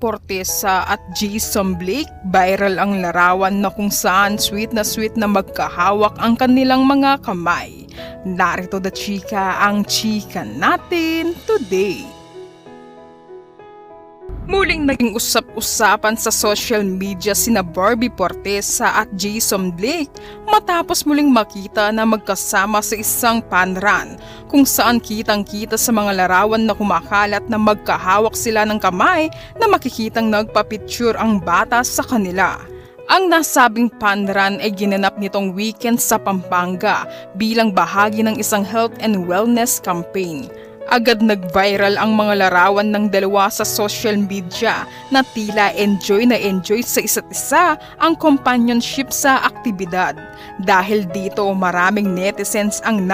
Portesa at Jason Blake, viral ang larawan na kung saan sweet na magkahawak ang kanilang mga kamay. Narito the chika ang chika natin today. Muling naging usap-usapan sa social media sina Barbie Portesa at Jason Blake matapos muling makita na magkasama sa isang panran kung saan kitang-kita sa mga larawan na kumakalat na magkahawak sila ng kamay na makikitang nagpapicture ang bata sa kanila. Ang nasabing panran ay ginanap nitong weekend sa Pampanga bilang bahagi ng isang health and wellness campaign. Agad nag-viral ang mga larawan ng dalawa sa social media na tila enjoy sa isa't isa ang companionship sa aktibidad. Dahil dito maraming netizens ang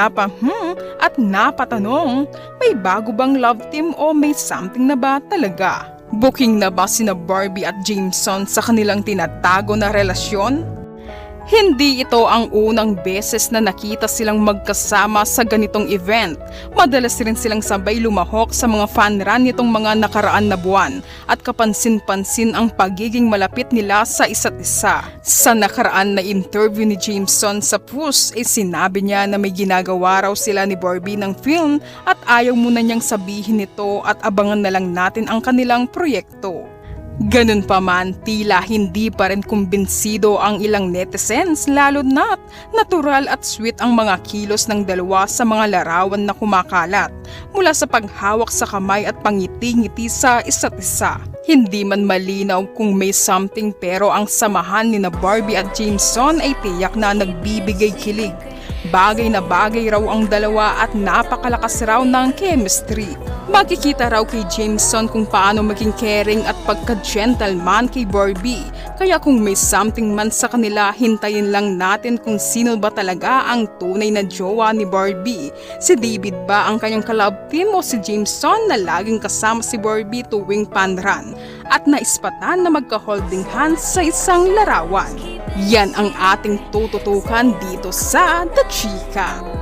at napatanong, may bago bang love team o may something na ba talaga? Booking na ba sina Barbie at Jameson sa kanilang tinatago na relasyon? Hindi ito ang unang beses na nakita silang magkasama sa ganitong event. Madalas rin silang sabay lumahok sa mga fan run nitong mga nakaraan na buwan at kapansin-pansin ang pagiging malapit nila sa isa't isa. Sa nakaraan na interview ni Jameson sa Push ay sinabi niya na may ginagawa raw sila ni Barbie ng film at ayaw muna niyang sabihin nito at abangan na lang natin ang kanilang proyekto. Ganun pa man, tila hindi pa rin kumbinsido ang ilang netizens lalo na't natural at sweet ang mga kilos ng dalawa sa mga larawan na kumakalat mula sa paghawak sa kamay at pangiti-ngiti sa isa't isa. Hindi man malinaw kung may something pero ang samahan ni na Barbie at Jameson ay tiyak na nagbibigay kilig. Bagay na bagay raw ang dalawa at napakalakas raw ng chemistry. Makikita raw kay Jameson kung paano maging caring at pagka-gentleman kay Barbie. Kaya kung may something man sa kanila, hintayin lang natin kung sino ba talaga ang tunay na jowa ni Barbie. Si David ba ang kanyang kalab team o si Jameson na laging kasama si Barbie tuwing panran at naispatan na magka-holding hands sa isang larawan? Yan ang ating tututukan dito sa The Chika.